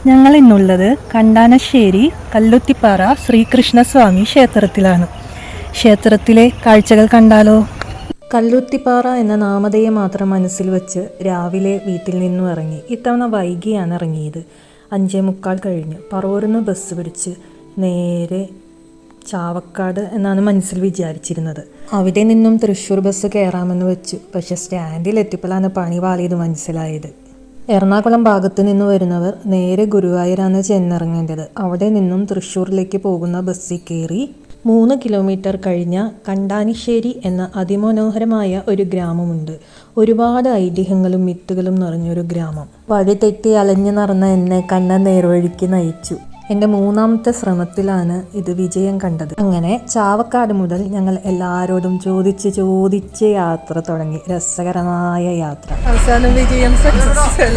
ഞങ്ങൾ ഇന്നുള്ളത് കണ്ടാനശ്ശേരി കല്ലുത്തിപ്പാറ ശ്രീകൃഷ്ണസ്വാമി ക്ഷേത്രത്തിലാണ്. ക്ഷേത്രത്തിലെ കാഴ്ചകൾ കണ്ടാലോ? കല്ലുത്തിപ്പാറ എന്ന നാമധേയം മാത്രം മനസ്സിൽ വെച്ച് രാവിലെ വീട്ടിൽ നിന്നും ഇറങ്ങി. ഇത്തവണ വൈകിയാണ് ഇറങ്ങിയത്. 5:45 കഴിഞ്ഞ് പറവൂരിന്ന് ബസ് പിടിച്ച് നേരെ ചാവക്കാട് എന്നാണ് മനസ്സിൽ വിചാരിച്ചിരുന്നത്. അവിടെ നിന്നും തൃശ്ശൂർ ബസ് കയറാമെന്ന് വെച്ചു. പക്ഷെ സ്റ്റാൻഡിൽ എത്തിയപ്പോഴാണ് പണി പാളിയത് മനസ്സിലായത്. എറണാകുളം ഭാഗത്ത് നിന്ന് വരുന്നവർ നേരെ ഗുരുവായൂരാണ് ചെന്നിറങ്ങേണ്ടത്. അവിടെ നിന്നും തൃശ്ശൂരിലേക്ക് പോകുന്ന ബസ്സിൽ കയറി 3 കിലോമീറ്റർ കഴിഞ്ഞ കണ്ടാനിശ്ശേരി എന്ന അതിമനോഹരമായ ഒരു ഗ്രാമമുണ്ട്. ഒരുപാട് ഐതിഹ്യങ്ങളും മിത്തുകളും നിറഞ്ഞൊരു ഗ്രാമം. വഴി തെറ്റി അലഞ്ഞു നടന്ന എന്നെ കണ്ണൻ നേർവഴിക്ക് നയിച്ചു. എൻ്റെ 3ാമത്തെ ശ്രമത്തിലാണ് ഇത് വിജയം കണ്ടത്. അങ്ങനെ ചാവക്കാട് മുതൽ ഞങ്ങൾ എല്ലാവരോടും ചോദിച്ച് യാത്ര തുടങ്ങി. രസകരമായ യാത്ര. അവസാനം വിജയം സക്സസ്ഫുൾ.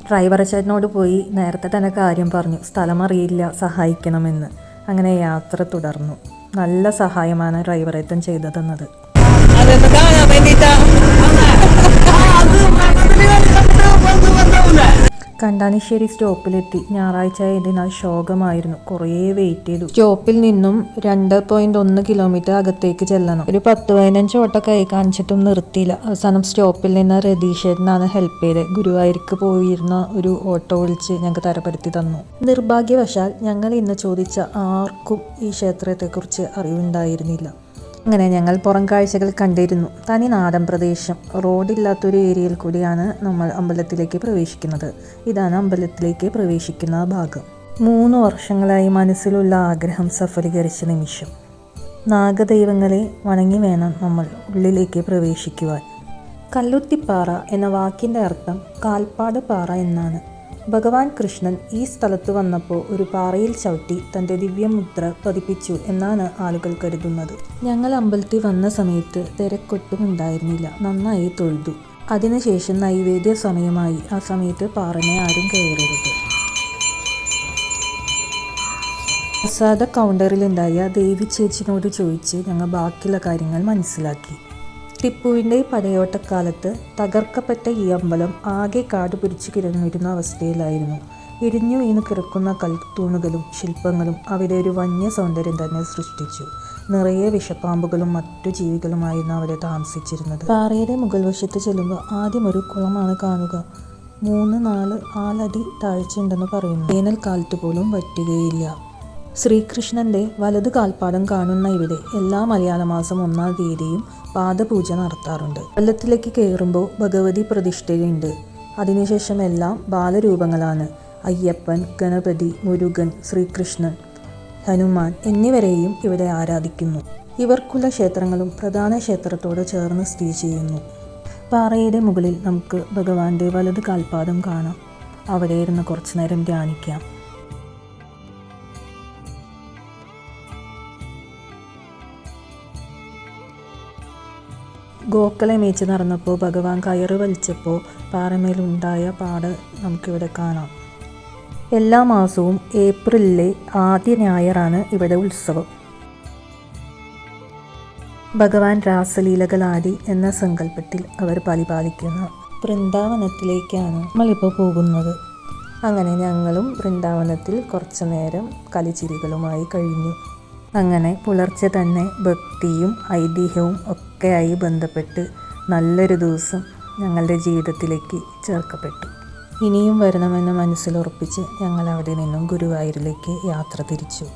ഡ്രൈവർ ചേട്ടനോട് പോയി നേരത്തെ തന്നെ കാര്യം പറഞ്ഞു, സ്ഥലം അറിയില്ല, സഹായിക്കണമെന്ന്. അങ്ങനെ യാത്ര തുടർന്നു. നല്ല സഹായമാണ് ഡ്രൈവർ ഏട്ടൻ ചെയ്തു തന്നത്. കണ്ടാനിശ്ശേരി സ്റ്റോപ്പിലെത്തി. ഞായറാഴ്ച ആയതിനാൽ ശോകമായിരുന്നു. കുറേ വെയിറ്റ് ചെയ്തു. സ്റ്റോപ്പിൽ നിന്നും 2.1 കിലോമീറ്റർ അകത്തേക്ക് ചെല്ലണം. ഒരു 10-15 ഓട്ടം കൈ കാണിച്ചിട്ടും നിർത്തിയില്ല. അവസാനം സ്റ്റോപ്പിൽ നിന്ന് രതീഷേട്ടനാണ് ഹെൽപ്പ് ചെയ്തത്. ഗുരുവായൂർക്ക് പോയിരുന്ന ഒരു ഓട്ടോ വിളിച്ച് ഞങ്ങൾക്ക് തരപ്പെടുത്തി തന്നു. നിർഭാഗ്യവശാൽ ഞങ്ങൾ ഇന്ന് ചോദിച്ച ആർക്കും ഈ ക്ഷേത്രത്തെക്കുറിച്ച് അറിവുണ്ടായിരുന്നില്ല. അങ്ങനെ ഞങ്ങൾ പുറം കാഴ്ചകൾ കണ്ടിരുന്നു. തനി നാടൻ പ്രദേശം. റോഡില്ലാത്തൊരു ഏരിയയിൽ കൂടിയാണ് നമ്മൾ അമ്പലത്തിലേക്ക് പ്രവേശിക്കുന്നത്. ഇതാണ് അമ്പലത്തിലേക്ക് പ്രവേശിക്കുന്ന ഭാഗം. 3 വർഷങ്ങളായി മനസ്സിലുള്ള ആഗ്രഹം സഫലീകരിച്ച നിമിഷം. നാഗദൈവങ്ങളെ വണങ്ങി വേണം നമ്മൾ ഉള്ളിലേക്ക് പ്രവേശിക്കുവാൻ. കല്ലുത്തിപ്പാറ എന്ന വാക്കിൻ്റെ അർത്ഥം കാൽപ്പാട് പാറ എന്നാണ്. ഭഗവാൻ കൃഷ്ണൻ ഈ സ്ഥലത്ത് വന്നപ്പോൾ ഒരു പാറയിൽ ചവിട്ടി തൻ്റെ ദിവ്യമുദ്ര പതിപ്പിച്ചു എന്നാണ് ആളുകൾ കരുതുന്നത്. ഞങ്ങൾ അമ്പലത്തിൽ വന്ന സമയത്ത് തിരക്കൊട്ടും ഉണ്ടായിരുന്നില്ല. നന്നായി തൊഴുതു. അതിനുശേഷം നൈവേദ്യ സമയമായി. ആ സമയത്ത് പാറനെ ആരും കയറരുത്. പ്രസാദ കൗണ്ടറിലുണ്ടായ ദേവി ചേച്ചിനോട് ചോദിച്ച് ഞങ്ങൾ ബാക്കിയുള്ള കാര്യങ്ങൾ മനസ്സിലാക്കി. ടിപ്പുവിൻ്റെ പടയോട്ടക്കാലത്ത് തകർക്കപ്പെട്ട ഈ അമ്പലം ആകെ കാട് പിടിച്ചു കിടന്നിരുന്ന അവസ്ഥയിലായിരുന്നു. ഇടിഞ്ഞു വീണ് കിടക്കുന്ന കൽത്തൂണുകളും ശില്പങ്ങളും അവിടെ ഒരു വന്യ സൗന്ദര്യം തന്നെ സൃഷ്ടിച്ചു. നിറയെ വിഷപ്പാമ്പുകളും മറ്റു ജീവികളുമായിരുന്നു അവിടെ താമസിച്ചിരുന്നത്. പാറയുടെ മുകൾ വശത്ത് ചെല്ലുമ്പോൾ ആദ്യം ഒരു കുളമാണ് കാണുക. 3-4 അടി താഴ്ചയുണ്ടെന്ന് പറയുന്നു. വേനൽക്കാലത്ത് പോലും വറ്റുകയില്ല. ശ്രീകൃഷ്ണൻ്റെ വലത് കാൽപ്പാദം കാണുന്ന ഇവിടെ എല്ലാ മലയാള മാസം 1-ാം തീയതിയും പാദപൂജ നടത്താറുണ്ട്. അമ്പലത്തിലേക്ക് കയറുമ്പോൾ ഭഗവതി പ്രതിഷ്ഠയുണ്ട്. അതിനുശേഷം എല്ലാം ബാലരൂപങ്ങളാണ്. അയ്യപ്പൻ, ഗണപതി, മുരുകൻ, ശ്രീകൃഷ്ണൻ, ഹനുമാൻ എന്നിവരെയും ഇവിടെ ആരാധിക്കുന്നു. ഇവർക്കുള്ള ക്ഷേത്രങ്ങളും പ്രധാന ക്ഷേത്രത്തോട് ചേർന്ന് സ്ഥിതി ചെയ്യുന്നു. പാറയുടെ മുകളിൽ നമുക്ക് ഭഗവാന്റെ വലത് കാൽപ്പാദം കാണാം. അവിടെ ഇരുന്ന് കുറച്ചു നേരം ധ്യാനിക്കാം. ഗോക്കളെ മേച്ച് നടന്നപ്പോൾ ഭഗവാൻ കയറ് വലിച്ചപ്പോൾ പാറമേലുണ്ടായ പാട് നമുക്കിവിടെ കാണാം. എല്ലാ മാസവും ഏപ്രിലിലെ ആദ്യ ഞായറാണ് ഇവിടെ ഉത്സവം. ഭഗവാൻ രാസലീലകളാടി എന്ന സങ്കല്പത്തിൽ അവർ പരിപാലിക്കുന്ന വൃന്ദാവനത്തിലേക്കാണ് നമ്മളിപ്പോൾ പോകുന്നത്. അങ്ങനെ ഞങ്ങളും വൃന്ദാവനത്തിൽ കുറച്ചു നേരം കളിച്ചിരികളുമായി കഴിഞ്ഞു. അങ്ങനെ പുലർച്ചെ തന്നെ ഭക്തിയും ഐതിഹ്യവും ഒക്കെയായി ബന്ധപ്പെട്ട് നല്ലൊരു ദിവസം ഞങ്ങളുടെ ജീവിതത്തിലേക്ക് ചേർക്കപ്പെട്ടു. ഇനിയും വരണമെന്ന് മനസ്സിലുറപ്പിച്ച് ഞങ്ങൾ അവിടെ നിന്നും ഗുരുവായൂരിലേക്ക് യാത്ര തിരിച്ചു.